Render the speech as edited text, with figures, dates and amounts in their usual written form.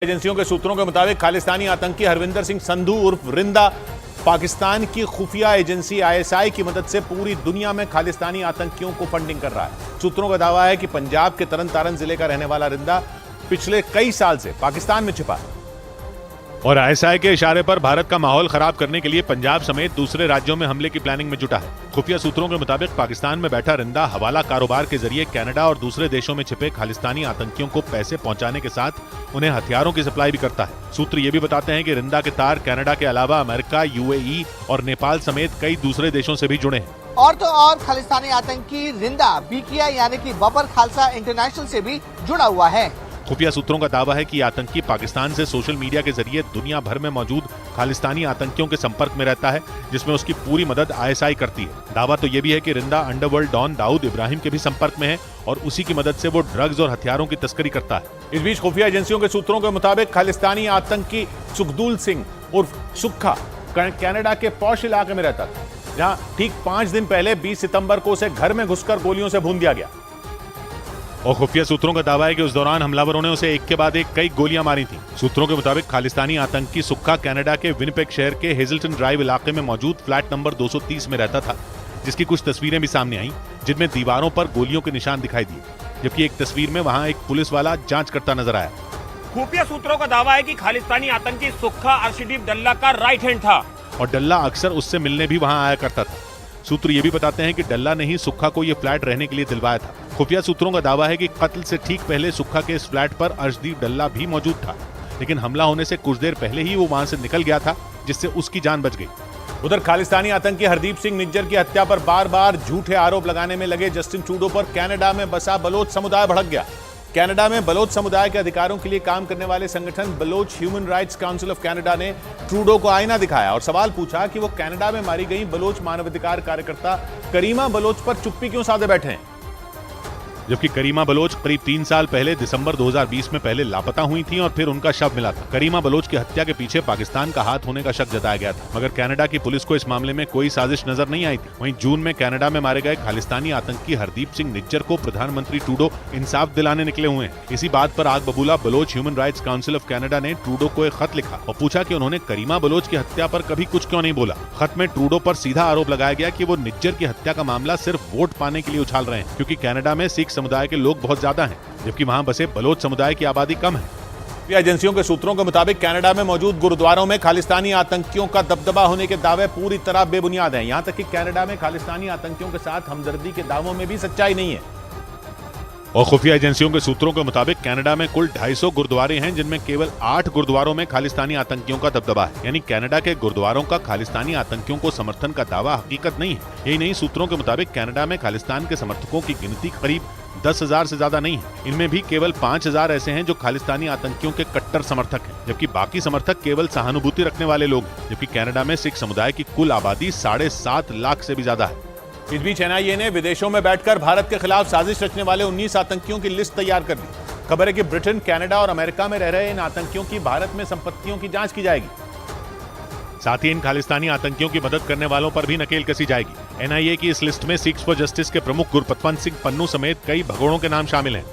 एजेंसियों के सूत्रों के मुताबिक खालिस्तानी आतंकी हरविंदर सिंह संधू उर्फ रिंदा पाकिस्तान की खुफिया एजेंसी आईएसआई की मदद से पूरी दुनिया में खालिस्तानी आतंकियों को फंडिंग कर रहा है। सूत्रों का दावा है कि पंजाब के तरन तारन जिले का रहने वाला रिंदा पिछले कई साल से पाकिस्तान में छिपा है और आईएसआई के इशारे पर भारत का माहौल खराब करने के लिए पंजाब समेत दूसरे राज्यों में हमले की प्लानिंग में जुटा है। खुफिया सूत्रों के मुताबिक पाकिस्तान में बैठा रिंदा हवाला कारोबार के जरिए कनाडा और दूसरे देशों में छिपे खालिस्तानी आतंकियों को पैसे पहुंचाने के साथ उन्हें हथियारों की सप्लाई भी करता है। सूत्र ये भी बताते हैं कि रिंदा के तार कनाडा के अलावा अमेरिका, यूएई और नेपाल समेत कई दूसरे देशों से भी जुड़े हैं। और तो और खालिस्तानी आतंकी रिंदा बीकिया यानी कि बबर खालसा इंटरनेशनल से भी जुड़ा हुआ है। खुफिया सूत्रों का दावा है कि आतंकी पाकिस्तान से सोशल मीडिया के जरिए दुनिया भर में मौजूद खालिस्तानी आतंकियों के संपर्क में रहता है, जिसमें उसकी पूरी मदद आईएसआई करती है। दावा तो ये भी है कि रिंदा अंडरवर्ल्ड डॉन दाऊद इब्राहिम के भी संपर्क में है और उसी की मदद से वो ड्रग्स और हथियारों की तस्करी करता है। इस बीच खुफिया एजेंसियों के सूत्रों के मुताबिक खालिस्तानी आतंकी सुखदूल सिंह उर्फ सुक्खा कनाडा के पॉश इलाके में रहता था, जहां ठीक 5 दिन पहले 20 सितंबर को उसे घर में घुसकर गोलियों से भून दिया गया और खुफिया सूत्रों का दावा है कि उस दौरान हमलावरों ने उसे एक के बाद एक कई गोलियां मारी थी। सूत्रों के मुताबिक खालिस्तानी आतंकी सुक्खा कनाडा के विनिपेग शहर के हेजल्टन ड्राइव इलाके में मौजूद फ्लैट नंबर 230 में रहता था, जिसकी कुछ तस्वीरें भी सामने आईं, जिनमें दीवारों पर गोलियों के निशान दिखाई दिए, जबकि एक तस्वीर में वहां एक पुलिस वाला जांच करता नजर आया। खुफिया सूत्रों का दावा है कि खालिस्तानी आतंकी सुक्खा अर्शदीप डल्ला का राइट हैंड था और डल्ला अक्सर उससे मिलने भी वहां आया करता था। सूत्र ये भी बताते हैं कि डल्ला ने ही सुक्खा को ये फ्लैट रहने के लिए दिलवाया था। खुफिया सूत्रों का दावा है कि कत्ल से ठीक पहले सुक्खा के इस फ्लैट पर अर्शदीप डल्ला भी मौजूद था, लेकिन हमला होने से कुछ देर पहले ही वो वहां से निकल गया था, जिससे उसकी जान बच गई। उधर खालिस्तानी आतंकी हरदीप सिंह निज्जर की हत्या पर बार बार झूठे आरोप लगाने में लगे जस्टिन ट्रूडो पर कनाडा में बसा बलोच समुदाय भड़क गया। कनाडा में बलोच समुदाय के अधिकारों के लिए काम करने वाले संगठन Baloch human rights council of Canada ने ट्रूडो को आईना दिखाया और सवाल पूछा कि वो कनाडा में मारी गई बलोच मानवाधिकार कार्यकर्ता करीमा बलोच पर चुप्पी क्यों साधे बैठे हैं, जबकि करीमा बलोच करीब 3 साल पहले दिसंबर 2020 में पहले लापता हुई थी और फिर उनका शव मिला था। करीमा बलोच की हत्या के पीछे पाकिस्तान का हाथ होने का शक जताया गया था, मगर कनाडा की पुलिस को इस मामले में कोई साजिश नजर नहीं आई थी। वहीं जून में कनाडा में मारे गए खालिस्तानी आतंकी हरदीप सिंह निज्जर को प्रधानमंत्री ट्रूडो इंसाफ दिलाने निकले हुए हैं। इसी बात पर आग बबूला Baloch human rights council of Canada ने ट्रूडो को एक खत लिखा और पूछा कि उन्होंने करीमा बलोच की हत्या पर कभी कुछ क्यों नहीं बोला। खत में ट्रूडो पर सीधा आरोप लगाया गया कि वो निज्जर की हत्या का मामला सिर्फ वोट पाने के लिए उछाल रहे हैं, क्योंकि कनाडा में सिख समुदाय के लोग बहुत ज्यादा हैं, जबकि वहां बसे बलोच समुदाय की आबादी कम है। एजेंसियों के सूत्रों के मुताबिक कनाडा में मौजूद गुरुद्वारों में खालिस्तानी आतंकियों का दबदबा होने के दावे पूरी तरह बेबुनियाद हैं। यहां तक कि कनाडा में खालिस्तानी आतंकियों के साथ हमदर्दी के दावों में भी सच्चाई नहीं है। और खुफिया एजेंसियों के सूत्रों के मुताबिक कनाडा में कुल 250 गुरुद्वारे हैं, जिनमें केवल 8 गुरुद्वारों में खालिस्तानी आतंकियों का दबदबा है। यानी कनाडा के गुरुद्वारों का खालिस्तानी आतंकियों को समर्थन का दावा हकीकत नहीं है। यही नहीं, सूत्रों के मुताबिक कनाडा में खालिस्तान के समर्थकों की गिनती करीब 10,000 से ज्यादा नहीं है। इनमें भी केवल 5,000 ऐसे हैं जो खालिस्तानी आतंकियों के कट्टर समर्थक हैं, जबकि बाकी समर्थक केवल सहानुभूति रखने वाले लोग हैं। जबकि कनाडा में सिख समुदाय की कुल आबादी 7.5 लाख से भी ज्यादा है। इस बीच एनआईए ने विदेशों में बैठकर भारत के खिलाफ साजिश रचने वाले 19 आतंकियों की लिस्ट तैयार कर दी। खबर है कि ब्रिटेन, कनाडा और अमेरिका में रह रहे इन आतंकियों की भारत में संपत्तियों की जांच की जाएगी। साथ ही इन खालिस्तानी आतंकियों की मदद करने वालों पर भी नकेल कसी जाएगी। एनआईए की इस लिस्ट में सिख्स फॉर जस्टिस के प्रमुख गुरपतवंत सिंह पन्नू समेत कई भगोड़ों के नाम शामिल हैं।